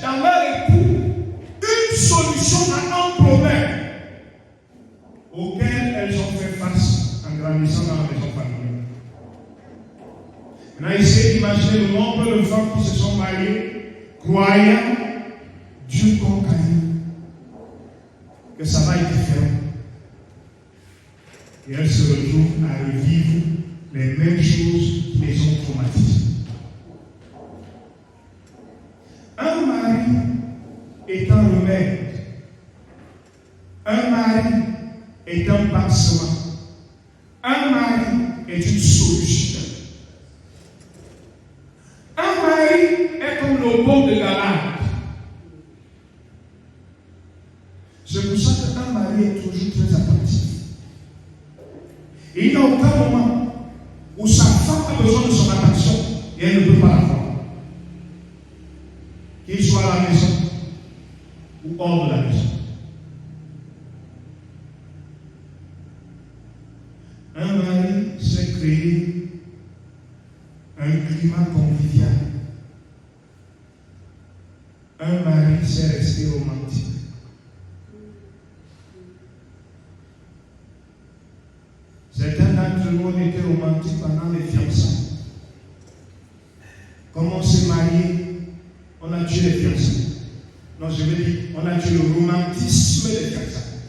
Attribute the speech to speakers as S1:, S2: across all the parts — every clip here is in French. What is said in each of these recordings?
S1: dans leur époux une solution à un problème auquel elles ont fait face en grandissant dans la maison familiale. Maintenant, essayez d'imaginer le nombre de femmes qui se sont mariées, croyant Dieu comme Caïn, que ça va être différent. Et elles se retrouvent à revivre les mêmes choses qui les ont traumatisées. Un mari est un remède. Un mari est un pansement. Un mari est une solution. Un mari est comme le pont de Galade. C'est pour ça qu'un mari est toujours très attentif. Et il n'y a aucun moment où sa femme a besoin de son attention et elle ne peut pas l'avoir. Qu'il soit à la maison ou hors de la maison. Un mari sait créer un climat convivial. Un mari sait rester romantique. Certains d'entre nous ont été romantiques pendant les fiançailles. Comme on s'est marié, on a tué les fiançailles. Non, je veux dire, on a tué le romantisme des fiançailles.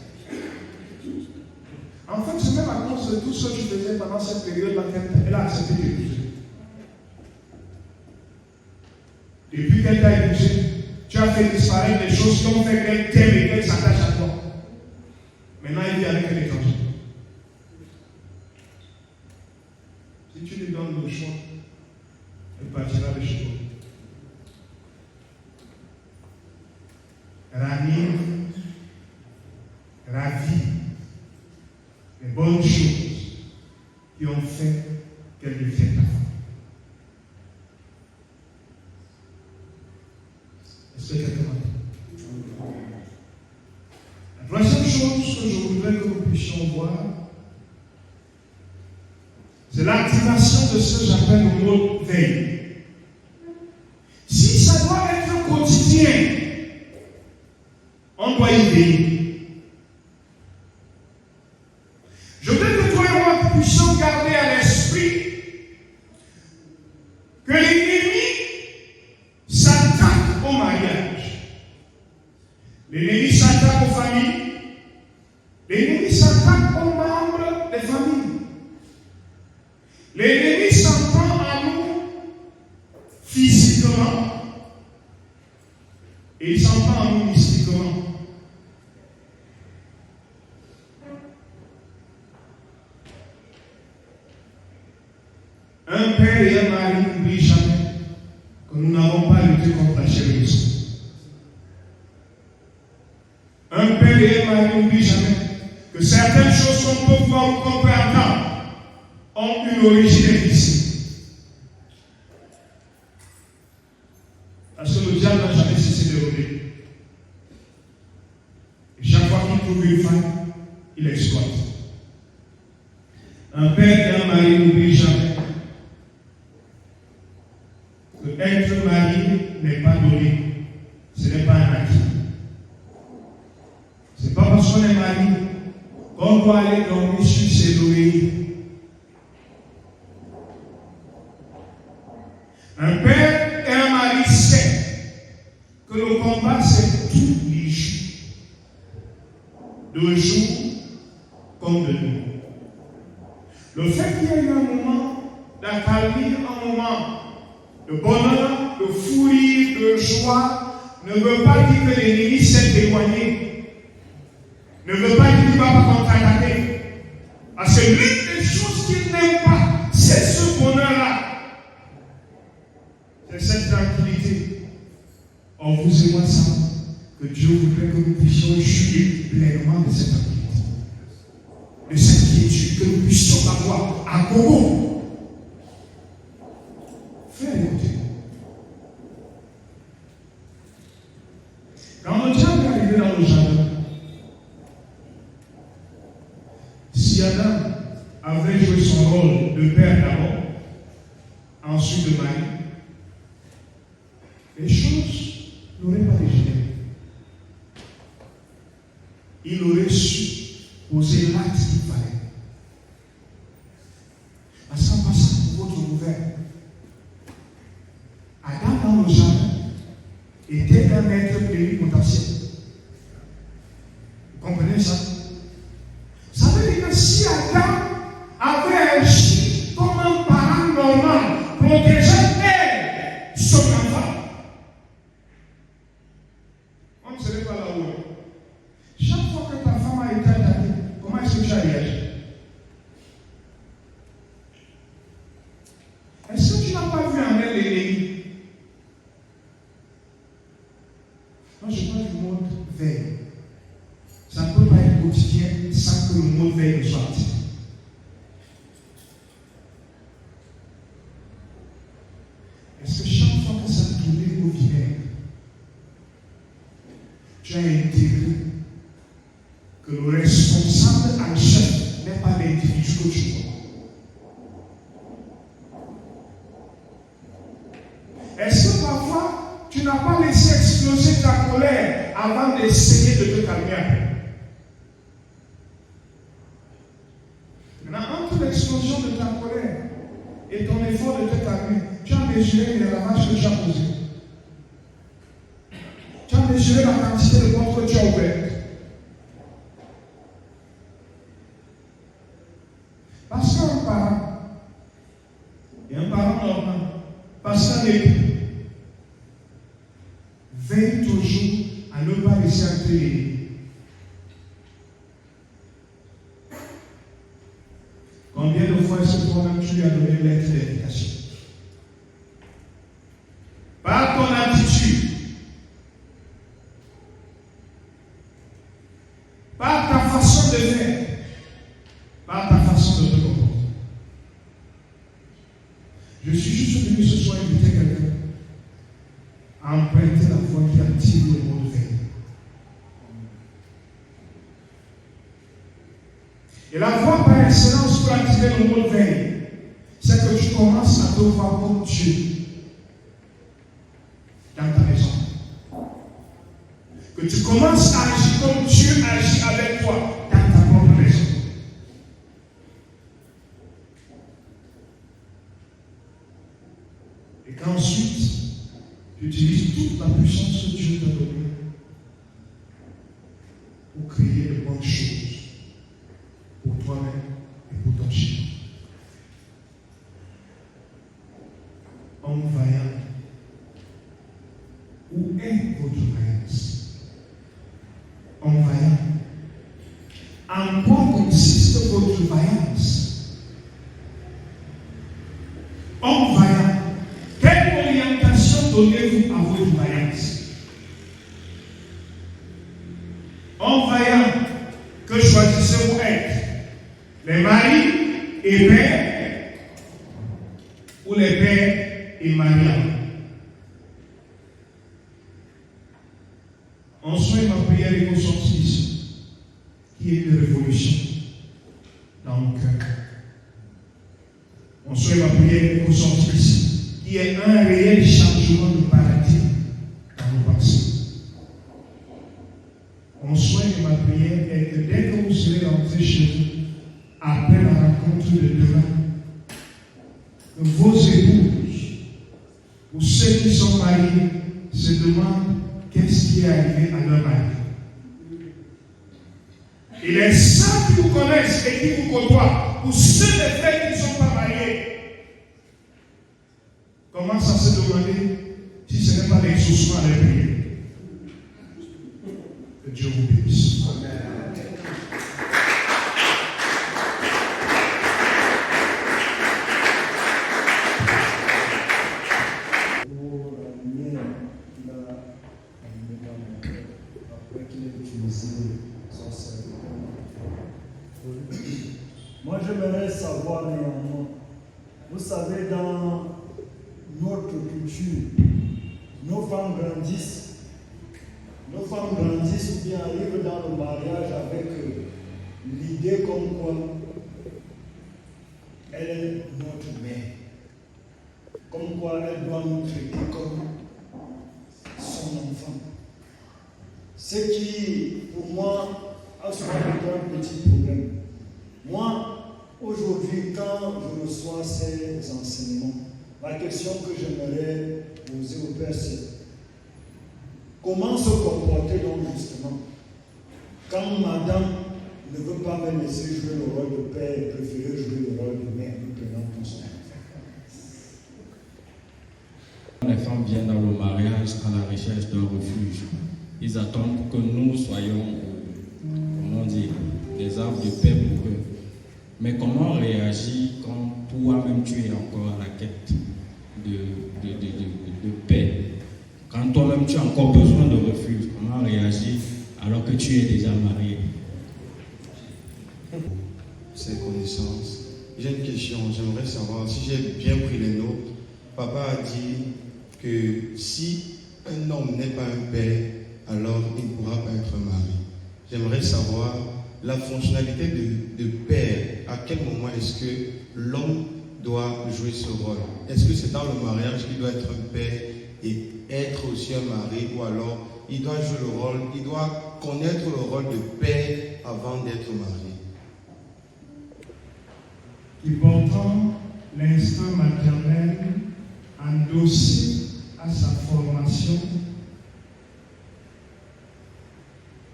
S1: En fait, c'est même à cause de tout ce que tu faisais pendant cette période-là qu'elle a accepté d'épouser. Depuis qu'elle t'a épousé, tu as fait disparaître des choses qui ont fait qu'elle t'aime et qu'elle s'attache à toi. Maintenant, elle vit avec un étranger. Si tu lui donnes le choix, elle partira de chez toi. Ranime, ravie les bonnes choses qui ont fait qu'elle devienne ta femme. Est-ce que quelqu'un m'entend? La troisième chose que je voudrais que nous puissions voir, c'est l'activation de ce que j'appelle le mode veille. Si ça doit être quotidien, on doit y veiller. Je veux que toi et moi puissions garder à l'esprit que l'ennemi s'attaque au mariage. L'ennemi s'attaque aux familles. L'ennemi s'attaque aux membres des familles. L'ennemi s'en prend à nous physiquement et il s'en prend à nous mystiquement. Un père et un mari n'oublient jamais que nous n'avons pas lutté contre la jalousie. Un père et un mari n'oublient jamais que certaines choses qu'on peut voir ou qu'on peut entendre ont une origine difficile. Parce que le diable n'a jamais cessé de rôder. Et chaque fois qu'il trouve une femme, il exploite. Un père et un mari n'oublient jamais que être marié n'est pas donné. Ce n'est pas un acquis. Ce n'est pas parce qu'on est marié qu'on doit aller dormir sur ses oreillers. Un père et un mari sait que le combat c'est tous les jours, de jour comme de nuit. Le fait qu'il y ait eu un moment d'accalmie, un moment de bonheur, de fou rire, de joie, ne veut pas dire que l'ennemi s'est éloigné. Ne veut pas dire qu'il ne va pas contre-attaquer. Parce que l'une des choses qu'il n'aime pas, c'est ce bonheur-là. C'est cette tranquillité. On vous et moi savons que Dieu voudrait que nous puissions jouir pleinement de cette tranquillité. De cette quiétude, que nous puissions avoir à gogo. Fais écouter. Quand le diable est arrivé dans le jardin, si Adam avait joué son rôle de père d'abord, ensuite de mari, les choses n'auraient il aurait su poser l'acte qu'il fallait. Parce qu'en passant pour votre gouvernement, Adam dans le jardin était un être plénipotentiel. Vous comprenez ça? Ça veut dire que si Adam avait agi comme un parent normal, protégeant son enfant, on ne serait pas là où on est. Chaque fois que ta femme a été attaquée, comment est-ce que tu as réagi? Est-ce que tu n'as pas vu en elle l'ennemi? Non, je parle du mode veille. Ça ne peut pas être quotidien sans que le mode veille ne soit actif. Est-ce que chaque fois que ça tournait au vinaigre, tu as intégré que le responsable en chef n'est pas l'individu que tu vois? Est-ce que parfois tu n'as pas laissé exploser ta colère avant d'essayer de te calmer après? Maintenant, entre l'explosion de ta colère et ton effort de te calmer, tu as mesuré les ravages que tu as causés. Tu as mesuré la quantité de portes que tu as ouvertes. Parce qu'un parent, et un parent normal, parce qu'un époux, veille toujours à ne pas laisser entrer l'ennemi. Combien de fois est-ce que toi-même tu lui as donné lettre d'invitation? Par ton attitude, par ta façon de faire, par ta façon de te comporter. Je suis juste venu ce soir inviter quelqu'un à emprunter la voie qui active le mode veille. Et la voie par excellence pour activer le mode veille, c'est que tu commences à te voir comme Dieu dans ta maison. Que tu commences à agir comme Dieu agit avec toi dans ta propre maison. Et qu'ensuite, tu utilises toute la puissance que Dieu t'a donnée pour créer de bonnes choses pour toi-même et pour ton chien. Homme vaillant, où est votre vaillance? Homme vaillant, en quoi consiste votre vaillance? Homme vaillant, quelle orientation donnez-vous à votre vaillance? Homme vaillant, que choisissez-vous être? Les maris et pères ou les pères et mariés? En soi, ma prière est ressortie ici, qui est une révolution dans mon cœur. En soi, ma prière est ressortie ici, qui est un réel changement de paradigme dans nos pensées. Mon souhait et ma prière est que dès que vous serez rentrés chez vous, après la rencontre de demain, que vos épouses, ou ceux qui sont mariés, se demandent qu'est-ce qui est arrivé à leur mari. Et les saints qui vous connaissent et qui vous côtoient, ou ceux des frères qui ne sont pas mariés, commencent à se demander si ce n'est pas l'exaucement des prières. Que Dieu vous bénisse. Amen.
S2: Moi, j'aimerais savoir néanmoins, vous savez, dans notre culture, nos femmes grandissent ou bien arrivent dans le mariage avec l'idée comme quoi elle est notre mère, comme quoi elle doit nous traiter comme son enfant. Ce qui, pour moi, a souvent un petit problème. Moi, aujourd'hui, quand je reçois ces enseignements, la question que j'aimerais poser au Père, c'est comment se comporter donc justement quand madame ne veut pas me laisser jouer le rôle de père et préférer jouer le rôle de mère, nous prenons conscience.
S3: Les femmes viennent dans le mariage à la recherche d'un refuge. Ils attendent que nous soyons, comment dire, des arbres de paix pour eux. Mais comment on réagit quand toi-même tu es encore à la quête de paix? Quand toi-même tu as encore besoin de refuge, comment réagir alors que tu es déjà marié?
S4: Ces connaissances. J'ai une question, j'aimerais savoir si j'ai bien pris les notes. Papa a dit que si un homme n'est pas un père, alors il ne pourra pas être mari. J'aimerais savoir la fonctionnalité de père. À quel moment est-ce que l'homme doit jouer ce rôle? Est-ce que c'est dans le mariage qu'il doit être un père et être aussi un mari, ou alors il doit jouer le rôle, il doit connaître le rôle de père avant d'être marié?
S1: Et pourtant, l'instinct maternel endossé à sa formation.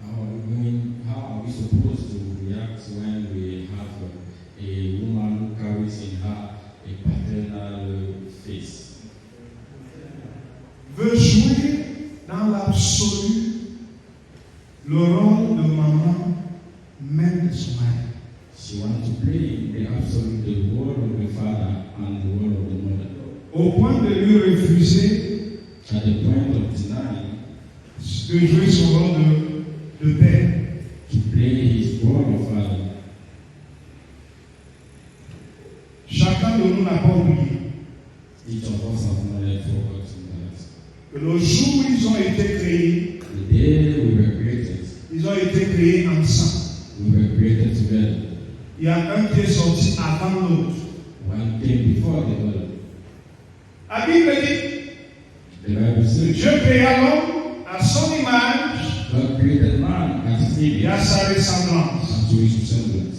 S3: How are we supposed to react when we have a woman who carries in her a paternal face?
S1: Veut jouer dans l'absolu le rôle de maman, même de son mari.
S3: She wants to play the absolute, the role of the father and the role of the mother.
S1: Au point de lui refuser
S3: At the point of denying
S1: de jouer son rôle de père.
S3: to play his role of father.
S1: Chacun de nous n'a pas oublié
S3: Each of us have not yet forgotten that.
S1: que le jour où ils ont été créés,
S3: The day we were created,
S1: ils ont été créés ensemble.
S3: we were created together.
S1: Il y a un qui est sorti avant l'autre.
S3: One came before the other.
S1: La Bible dit,
S3: The Bible says,
S1: Dieu créa l'homme à son image
S3: God created man as his
S1: et à
S3: image
S1: sa ressemblance.
S3: and to his resemblance.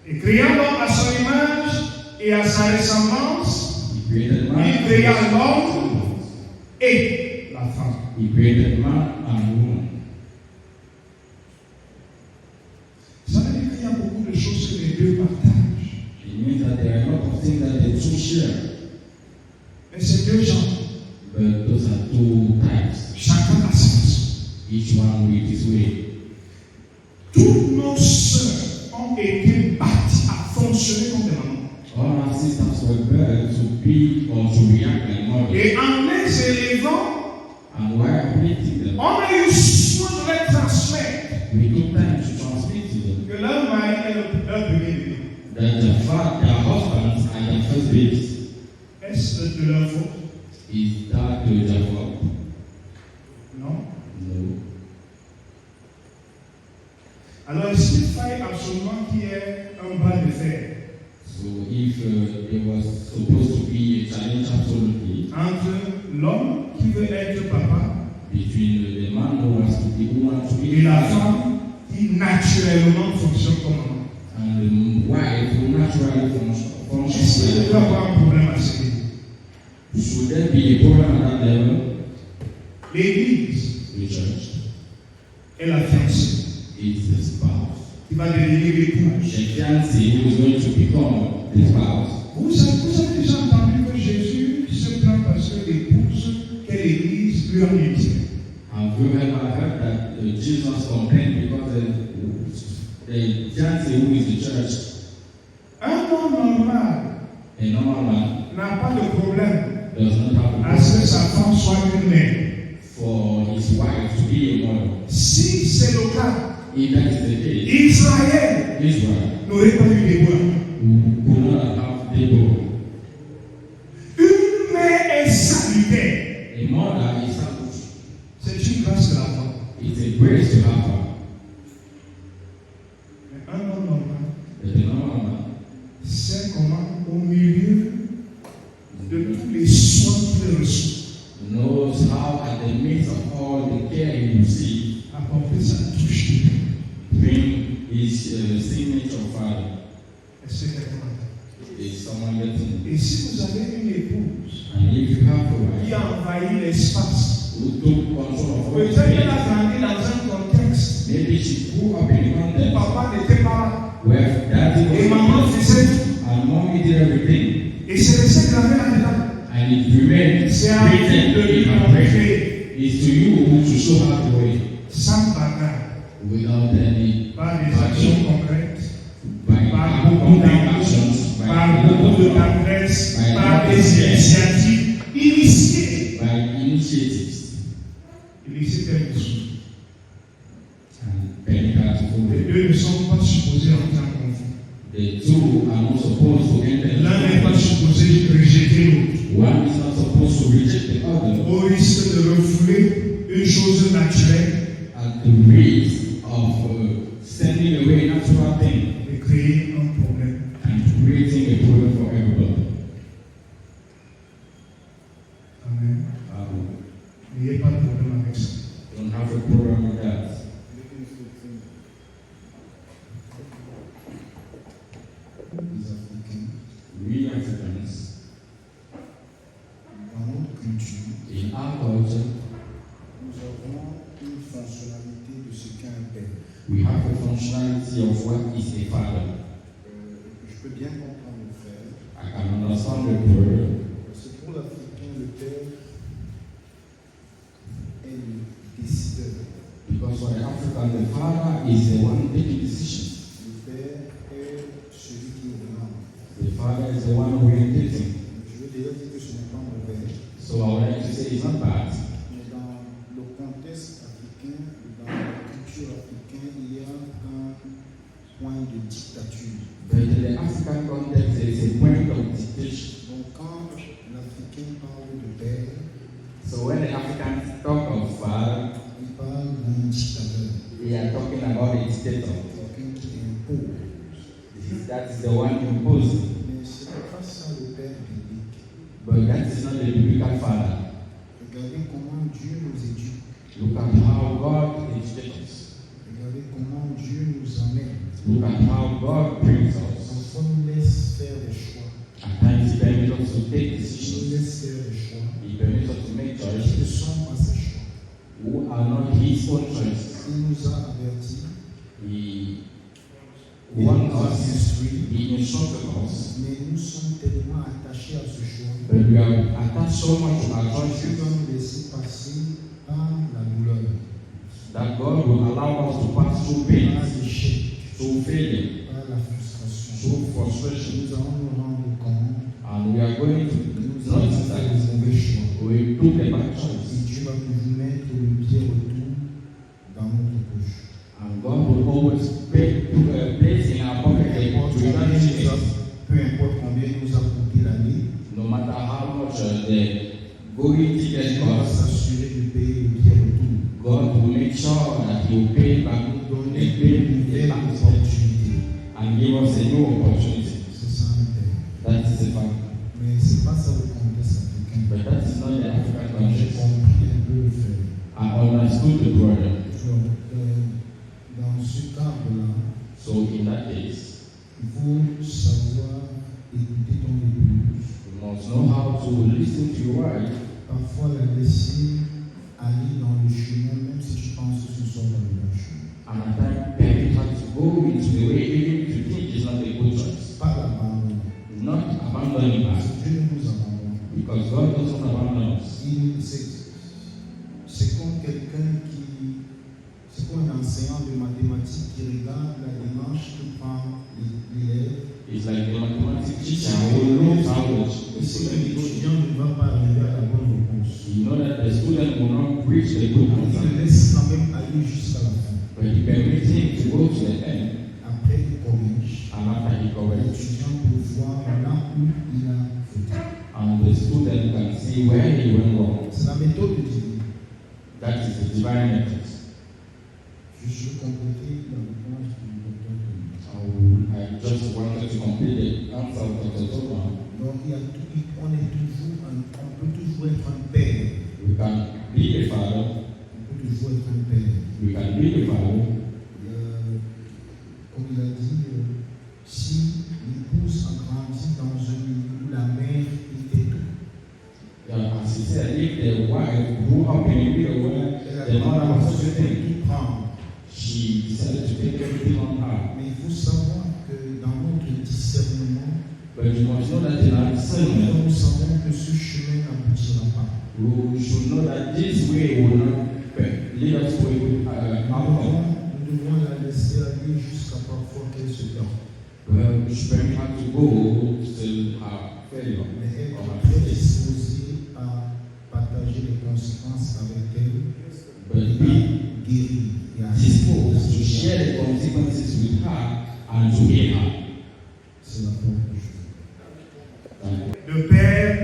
S1: Et créant l'homme à son image et à sa ressemblance,
S3: He created man
S1: il
S3: as
S1: créa
S3: his
S1: l'homme
S3: resemblance.
S1: et la femme.
S3: He created man and woman.
S1: Ça veut dire qu'il y a beaucoup de choses que les deux partagent.
S3: It means that there are a lot of things that the two share.
S1: Mais c'est deux gens,
S3: But those are two types,
S1: chacun à sa façon.
S3: each one with his way.
S1: Toutes nos sœurs ont été bâties à fonctionner comme des mamans.
S3: All our sisters were built to be or to react like mothers.
S1: Et en les élevant,
S3: And while creating them,
S1: on a eu soin de les transmettre.
S3: we took time to transmit to them
S1: Que leur mari est leur premier bébé.
S3: that their husbands are their first babies.
S1: Est-ce de leur faute?
S3: Is that their fault?
S1: Non.
S3: No.
S1: Alors il fallait absolument qu'il y ait un bras de fer
S3: So if there was supposed to be a challenge absolutely
S1: entre l'homme qui veut être papa
S3: between the man who wants to be woman to
S1: et
S3: be
S1: la
S3: father
S1: femme qui naturellement fonctionne comme maman.
S3: and the wife who naturally
S1: Est-ce
S3: functions
S1: qu'il
S3: like
S1: peut y avoir un problème à ce niveau?
S3: should there be a problem at that level?
S1: L'église
S3: The church
S1: est la fiancée
S3: is the spouse.
S1: qui va devenir l'épouse.
S3: The fiancé who is going to become the spouse.
S1: Vous avez déjà entendu que Jésus se plaint parce que l'épouse qu'est l'église lui a mis.
S3: Have you ever heard that Jesus complained because the fiancé who is the church,
S1: Un homme normal
S3: a normal man,
S1: n'a pas de problème
S3: does not have a
S1: à ce que
S3: problem
S1: sa femme soit une mère.
S3: for his wife to be a mother.
S1: Si c'est le cas,
S3: If that is the case,
S1: Israël
S3: Israel
S1: n'aurait pas eu des bois.
S3: could not have Deborah.
S1: Une mère est salutaire.
S3: A mother is a,
S1: C'est une grâce de la femme.
S3: it's a grace to have her.
S1: Mais un homme normal
S3: But the normal man
S1: sait comment, au milieu de tous les soins qu'il reçoit,
S3: knows how, at the midst of all the care he receives,
S1: apporter sa touche de paix.
S3: bring
S1: Est-ce que quelqu'un m'entend?
S3: Is someone getting
S1: Et si vous avez une épouse
S3: And if you have a
S1: qui
S3: wife
S1: a envahi l'espace,
S3: who took control of
S1: peut-être
S3: her
S1: qu'elle
S3: space,
S1: a grandi dans un contexte
S3: maybe she grew up in
S1: où
S3: a context
S1: papa n'était pas
S3: where daddy
S1: là et
S3: was
S1: maman faisait tout.
S3: and mommy did everything,
S1: Et c'est resté gravé là-dedans.
S3: and it remained
S1: C'est à vous
S3: written
S1: de lui
S3: in her brain.
S1: montrer
S3: It's to you to show her the way
S1: sans bagarre,
S3: without any
S1: par des actions concrètes,
S3: by
S1: par beaucoup d'amour,
S3: actions,
S1: par beaucoup de tendresse, par des initiatives initiées.
S3: by initiatives.
S1: Illicite elle dessous.
S3: And Penny had to follow.
S1: Les deux ne sont pas supposés entrer en conflit.
S3: The two are not supposed to enter.
S1: L'un n'est pas supposé rejeter l'autre.
S3: One is not supposed to reject the other
S1: Au risque de refouler une chose naturelle
S3: at the risk of sending away a natural thing
S1: et créer un problème.
S3: and creating a problem for everybody.
S1: Amen. N'ayez pas de problème avec ça.
S3: Don't have a problem with that.
S5: Les Africains,
S3: We Africans,
S5: dans notre culture,
S3: in our culture,
S5: nous avons une fonctionnalité de ce qu'est un père.
S3: we have a functionality of what is a father.
S5: Je peux bien comprendre le frère,
S3: I can understand the word
S5: parce que pour l'Africain, le père est le décideur.
S3: because for the African, the father is the one taking decisions.
S5: Le père est celui qui oriente.
S3: The father is the one orientating.
S5: Je veux déjà dire que ce n'est pas mauvais,
S3: So I would like to say it's not bad.
S5: mais dans le contexte africain, dans la culture africaine, il y a un point de dictature.
S3: But in the African context, there is a point of dictation.
S5: Donc quand l'Africain parle de père,
S3: So when the Africans talk of father,
S5: il parle d'un dictateur,
S3: they are talking about a dictator.
S5: quelqu'un qui impose.
S3: That is the one imposing.
S5: Mais ce n'est pas ça le père biblique.
S3: But that is not the biblical father.
S5: Regardez comment Dieu nous éduque.
S3: Look at how God educates us.
S5: Regardez comment Dieu nous amène.
S3: Look at how God brings us.
S5: Parfois nous laisse faire des choix.
S3: At times He permits us to take
S5: Il nous
S3: decisions.
S5: laisse faire des choix
S3: He permits us to make
S5: qui ne
S3: choices
S5: sont pas ses choix.
S3: who are not His own choices.
S5: Il nous a avertis,
S3: He
S5: il
S3: wants
S5: nous a
S3: us,
S5: instruits,
S3: He instructed us,
S5: mais nous sommes tellement attachés à ce choix
S3: but we are attached so much to our
S5: que Dieu
S3: choices
S5: va nous laisser passer par la douleur,
S3: that God will allow us to pass through
S5: par
S3: pain,
S5: l'échec,
S3: through failure,
S5: par la frustration.
S3: through frustration,
S5: Nous allons nous rendre compte
S3: and we are going to
S5: nous avons
S3: notice
S5: fait
S3: that
S5: des mauvais choix.
S3: we took the bad
S5: Et
S3: choice.
S5: Dieu va toujours mettre le pied retour dans notre poche.
S3: And God will always place in our pocket a return ticket.
S5: Peu importe combien nous a coûté l'année,
S3: No matter how much the going ticket
S5: Dieu va
S3: costs,
S5: s'assurer de payer le pied retour.
S3: God will make sure that He will pay back
S5: Nous donner
S3: the
S5: une
S3: pay
S5: nouvelle
S3: back
S5: opportunité.
S3: and give us a new opportunity.
S5: C'est ça un père.
S3: That is a fact.
S5: Mais c'est pas ça le contexte africain.
S3: But that is not the African
S5: J'ai
S3: context.
S5: compris un peu le fait.
S3: I understood the brother.
S5: Donc, dans ce cadre-là,
S3: So in that case,
S5: il faut savoir écouter ton épouse.
S3: you must know how to listen to your wife.
S5: Parfois la laisser aller dans le chemin, même si tu penses que ce soit dans le bon chemin.
S3: And at times, parents have to go into the way even if you think it's not a good choice.
S5: Pas l'abandon.
S3: Not abandoning
S5: Parce
S3: us.
S5: que Dieu ne nous abandonne.
S3: Because God doesn't abandon us.
S5: C'est comme quelqu'un qui. C'est comme un enseignant de mathématiques qui regarde la démarche que prend l'élève.
S3: It's like the mathematics teacher who knows how to
S5: Il sait que l'étudiant ne va pas arriver à la bonne réponse.
S3: You know that the student will not reach the good
S5: Il le
S3: answer,
S5: laisse quand même aller jusqu'à la fin.
S3: but he permits him to go to the end,
S5: Après, il corrige.
S3: and after he corrects,
S5: L'étudiant peut voir là où il a fauté.
S3: and the student can see where he went wrong.
S5: C'est la méthode de Dieu.
S3: That is the divine method.
S5: Je veux compléter la réponse du docteur Thomas.
S3: I just wanted to complete the answer of Dr. Thomas.
S5: Donc, il y a tout, on peut toujours être un père.
S3: We can be a father,
S5: On peut toujours être un père.
S3: we can be a father,
S5: Comme il a dit, si
S3: grew up in a widow where
S5: Elle
S3: the
S5: a
S3: mother was
S5: décidé de
S3: stricken.
S5: tout prendre.
S3: She decided to take everything on her.
S5: Mais il faut savoir que dans notre discernement,
S3: But you must know that in our discernment,
S5: nous savons que ce chemin n'aboutira pas.
S3: we should know that this way will not lead us to a outcome.
S5: Nous devons la laisser aller jusqu'à parfois qu'elle se perde.
S3: Well, we should very hard to go till her failure
S5: Mais elle
S3: or her
S5: est très
S3: failure.
S5: disposée à partager les conséquences avec elle,
S3: But be
S5: guérir et à
S3: disposed to share the consequences with her and to hear her.
S5: C'est la première chose.
S1: Le Père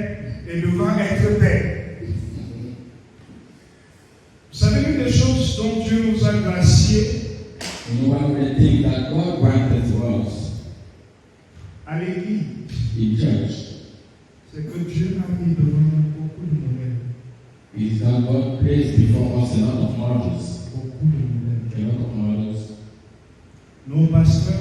S1: est devant être Père. Vous savez une des choses dont Dieu nous a graciés
S3: You know, one of the things that God granted to us
S1: à l'Église,
S3: in church
S1: c'est que Dieu a mis devant nous beaucoup de modèles.
S3: is that God placed before us a lot of models.
S1: Beaucoup de modèles.
S3: A lot of models.
S1: Nos pasteurs,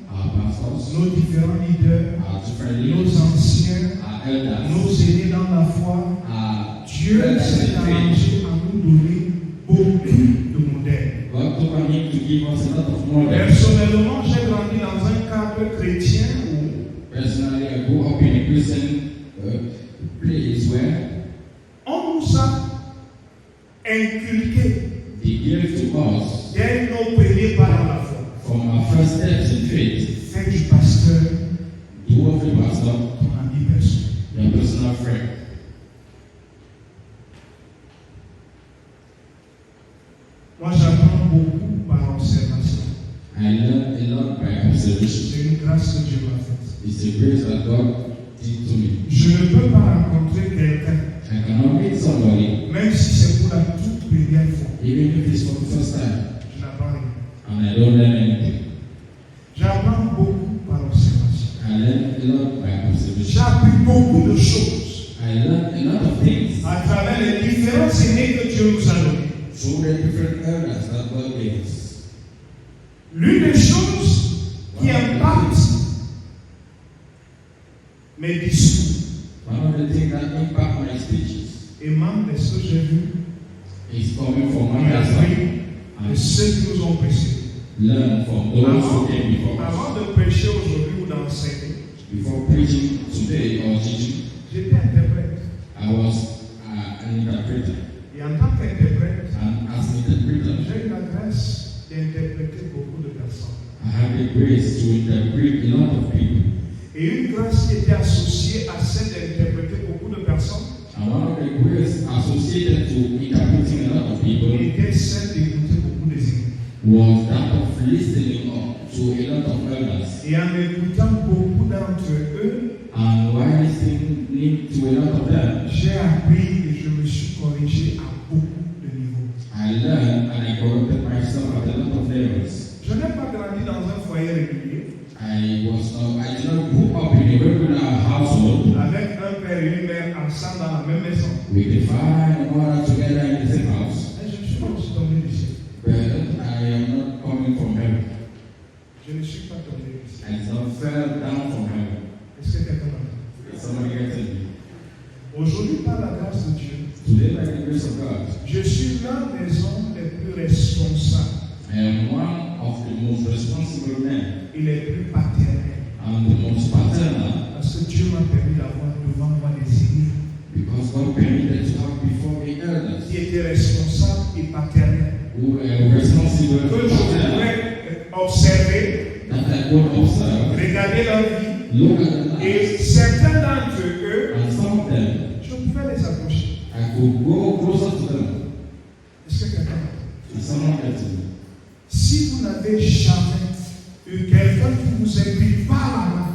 S3: Our pastors,
S1: nos différents leaders,
S3: our different
S1: nos
S3: leaders,
S1: anciens,
S3: our elders,
S1: nos aînés dans la foi.
S3: our
S1: Dieu s'est
S3: faith.
S1: arrangé à nous donner beaucoup de modèles.
S3: God took on him to give us a lot of models.
S1: Personnellement, j'ai grandi dans un cadre chrétien où
S3: Personally, I grew up in a Christian place where
S1: on nous a inculqué
S3: they gave to us
S1: dès nos premiers pas dans la foi.
S3: from our first steps in faith,
S1: Fais du pasteur
S3: do of the pastor,
S1: ton ami personnel.
S3: your personal friend.
S1: Moi, j'apprends beaucoup par observation.
S3: I learned a lot by observation.
S1: C'est une grâce que Dieu m'a faite.
S3: It's a grace that God did to me.
S1: Je ne peux pas rencontrer quelqu'un,
S3: I cannot meet somebody,
S1: même si c'est pour la toute première fois.
S3: even if it's for the first time,
S1: Je n'apprends rien.
S3: and I don't learn anything.
S1: J'apprends beaucoup par observation.
S3: I learned a lot by observation.
S1: J'ai appris beaucoup de choses
S3: I learned a lot of things
S1: à travers les différents aînés que Dieu nous a donnés.
S3: through the different elders that God gave us.
S1: L'une des choses qui impacte mes discours
S3: One of the things that impact my speeches
S1: et même de ce que j'ai vu
S3: is coming from my
S1: et
S3: husband
S1: appris de
S3: and
S1: ceux qui nous ont précédés.
S3: learn from those who came before us.
S1: Avant de prêcher aujourd'hui ou d'enseigner,
S3: Before preaching today or teaching,
S1: j'étais interprète.
S3: I was an interpreter.
S1: Et en tant qu'interprète,
S3: And as an interpreter,
S1: j'ai eu la grâce d'interpréter beaucoup de personnes.
S3: I had the grace to interpret a lot of people.
S1: Et une grâce qui était associée à celle d'interpréter beaucoup de personnes
S3: And one of the grace associated to interpreting a lot of people
S1: était celle d'écouter beaucoup des aînés.
S3: was that of listening to a lot of elders.
S1: Et en écoutant beaucoup d'entre eux,
S3: And while listening to a lot of them,
S1: j'ai appris et je me suis corrigé à beaucoup de niveaux.
S3: I learned and I corrected myself at a lot of levels.
S1: Je n'ai pas grandi dans un foyer régulier
S3: I did not grow up in a regular household
S1: avec un père et une mère ensemble dans la même maison.
S3: with a father and mother together in the same house.
S1: Mais je ne suis pas aussi tombé du ciel.
S3: But I am not coming from heaven.
S1: Je ne suis pas tombé du ciel.
S3: I did not fell down from heaven.
S1: Est-ce que quelqu'un m'a
S3: Is somebody getting me?
S1: Aujourd'hui, par la grâce de Dieu,
S3: Today, by the grace of God,
S1: je suis l'un des hommes les plus responsables
S3: I am one of the most responsible men
S1: et les plus paternels.
S3: and the most paternal
S1: Parce que Dieu m'a permis d'avoir devant moi des aînés
S3: because God permitted to have before me elders
S1: qui étaient responsables et paternels.
S3: who were responsible
S1: Que je
S3: paternal
S1: pouvais observer,
S3: that I could observe,
S1: regarder leur vie.
S3: look at them,
S1: Et certains d'entre eux,
S3: and some of them,
S1: je pouvais les approcher.
S3: I could go closer to them.
S1: Est-ce que quelqu'un
S3: Is someone getting me?
S1: Si vous n'avez jamais eu quelqu'un qui vous ait pris par la main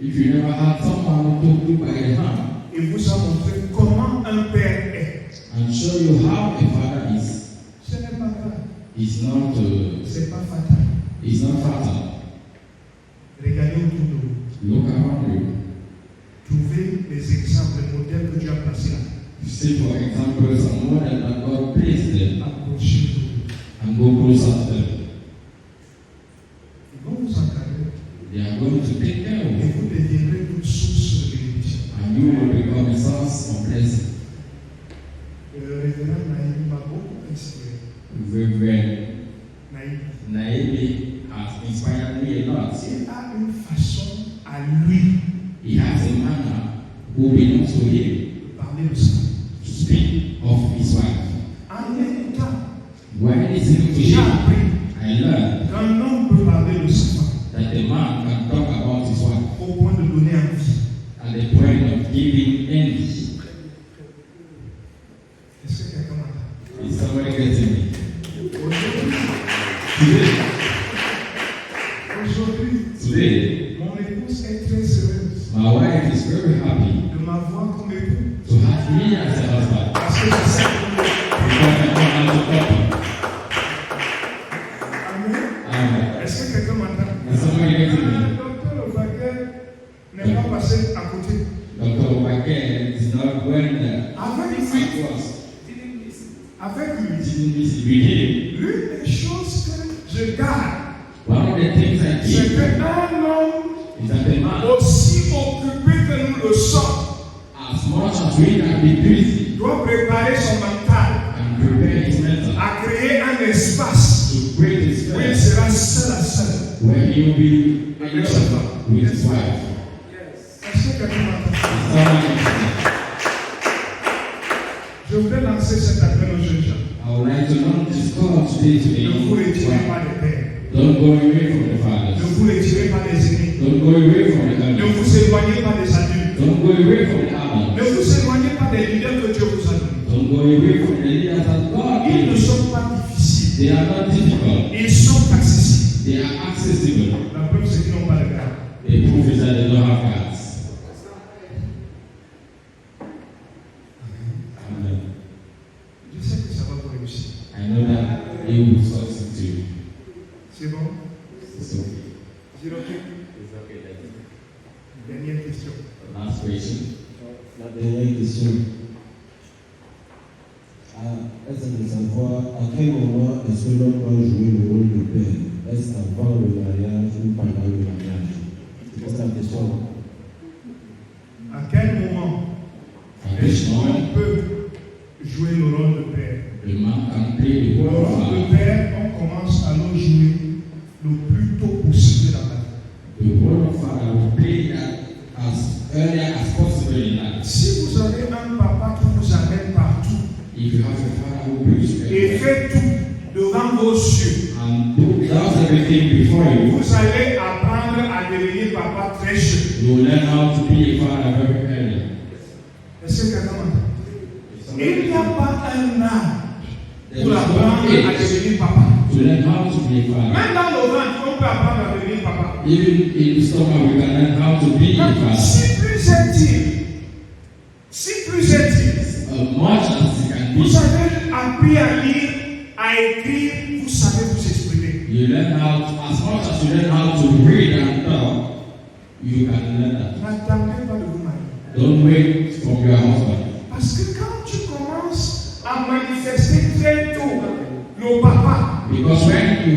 S3: If you never had someone who took you by the hand
S1: et vous a montré comment un père est,
S3: and show you how a father is,
S1: ce n'est pas grave,
S3: it's
S1: pas fatal.
S3: fatal.
S1: Regardez autour de vous.
S3: Look around you.
S1: Trouvez les exemples, les modèles que Dieu a placés là.
S3: See, for example, some model that God placed them
S1: Approchez-vous.
S3: and go closer to them.
S1: Ils vont vous encadrer
S3: They are going to take care of
S1: et
S3: you,
S1: vous deviendrez une source de bénédiction.
S3: and you will become a source of blessing. Reverend
S1: Naïm.
S3: Naïbi has inspired me a lot.
S1: Il a une façon à lui
S3: He has a manner who belongs to him
S1: de parler de ça.
S3: to speak of his wife.
S1: En même temps,
S3: When listening to
S1: j'ai
S3: him,
S1: appris
S3: I learned
S1: qu'un homme peut parler de sa femme
S3: that a man can talk about his wife
S1: au point de donner envie.
S3: at the point of giving envy.
S1: Est-ce que quelqu'un m'entend?
S3: Is somebody getting me? Today,
S1: Mon épouse est très heureuse
S3: my wife is very happy
S1: de m'avoir comme époux.
S3: to have me as a husband
S1: Parce que je sais que
S3: because I know how to talk.
S1: Amen. Est-ce que quelqu'un m'entend?
S3: Is somebody getting me?
S1: Docteur Ovaquet n'est pas passé à côté.
S3: Dr. Obake is not going there.
S1: Avec
S3: It
S1: lui,
S3: was
S1: avec lui,
S3: didn't miss with him.
S1: l'une des choses que je garde,
S3: One of the things I
S1: c'est
S3: keep
S1: qu'un homme
S3: is that a man,
S1: aussi occupé que nous le sommes,
S3: as much as we can be busy
S1: doit préparer son mental
S3: and prepare his mental
S1: à créer un espace
S3: to create his
S1: où il
S3: space
S1: sera seul à seul.
S3: where he will be alone with his wife.
S1: Est-ce que quelqu'un m'entend?
S3: Someone else.
S1: Je voudrais lancer cet appel aux jeunes gens.
S3: I would like to launch this call today to the
S1: Ne vous retirez
S3: young.
S1: pas des pères.
S3: Don't go away from the
S1: Ne
S3: fathers.
S1: vous retirez pas des aînés.
S3: Don't go away from the
S1: Ne
S3: elders.
S1: vous éloignez pas des adultes.
S3: Don't go away from the
S1: Ne
S3: adults.
S1: vous éloignez pas des leaders que Dieu vous a donnés.
S3: Don't go away from the leaders that God
S1: Ils
S3: gave
S1: ne
S3: you.
S1: sont pas difficiles.
S3: They are not difficult.
S1: Ils sont accessibles.
S3: They are accessible.
S1: La preuve, c'est qu'ils n'ont pas de cas.
S3: The proof is that they don't have cards. Amen.
S1: Je sais que ça va vous réussir.
S3: I know that they will succeed too.
S1: C'est bon?
S3: It's okay.
S1: J'ai ok.
S3: It's okay. Thank you.
S1: Dernière question.
S3: Last question.
S6: La dernière question. Est-ce de savoir à quel moment est-ce que l'homme doit jouer le rôle de père? Est-ce avant le mariage ou pendant le mariage? C'est ça la question.
S1: À quel moment
S3: At
S1: est-ce
S3: this moment,
S1: qu'on peut jouer le rôle de père?
S3: the man can play the
S1: Le
S3: role of
S1: rôle
S3: father.
S1: de père, on commence à le jouer le plus tôt possible dans la vie.
S3: The role of father will play that as early as possible in life.
S1: Si vous avez un papa qui vous amène partout
S3: If you have a father who brings you
S1: et
S3: everywhere
S1: fait tout devant vos yeux,
S3: and does everything before you,
S1: vous allez apprendre à devenir papa très jeune.
S3: you will learn how to be a father very early.
S1: Est-ce que quelqu'un m'entend? Il n'y a pas un âge
S3: There
S1: pour
S3: is no
S1: apprendre à
S3: age
S1: devenir papa.
S3: to learn how to be a father.
S1: Même dans le ventre, on peut apprendre à devenir papa.
S3: Even in the stomach, we can learn how to be a
S1: Mais
S3: father.
S1: si plus est-il,
S3: Much as it can
S1: vous
S3: be,
S1: avez appris à lire, à écrire, vous savez vous exprimer.
S3: you learn how to, as much as you learn how to read and talk, you can learn that.
S1: N'attendez pas de vous marier.
S3: Don't wait from your husband.
S1: Parce que quand tu commences à manifester très tôt le papa,
S3: Because when you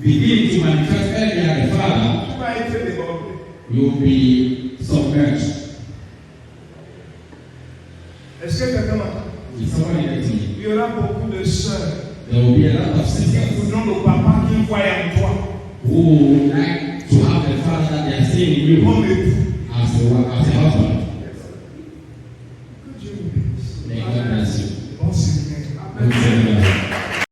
S3: begin to manifest earlier as a father,
S1: tu vas être débordé.
S3: you will be submerged.
S1: Est-ce que quelqu'un m'entend?
S3: Is somebody getting me?
S1: Il y aura beaucoup de sœurs
S3: There will be a lot of
S1: qui
S3: sisters
S1: voudront le papa qu'ils voient en toi
S3: who would like to have the father that they are seeing in you
S1: comme époux.
S3: as a husband.
S1: Que Dieu vous bénisse.
S3: May God bless you.
S1: Bon Seigneur.
S3: Good Seigneur.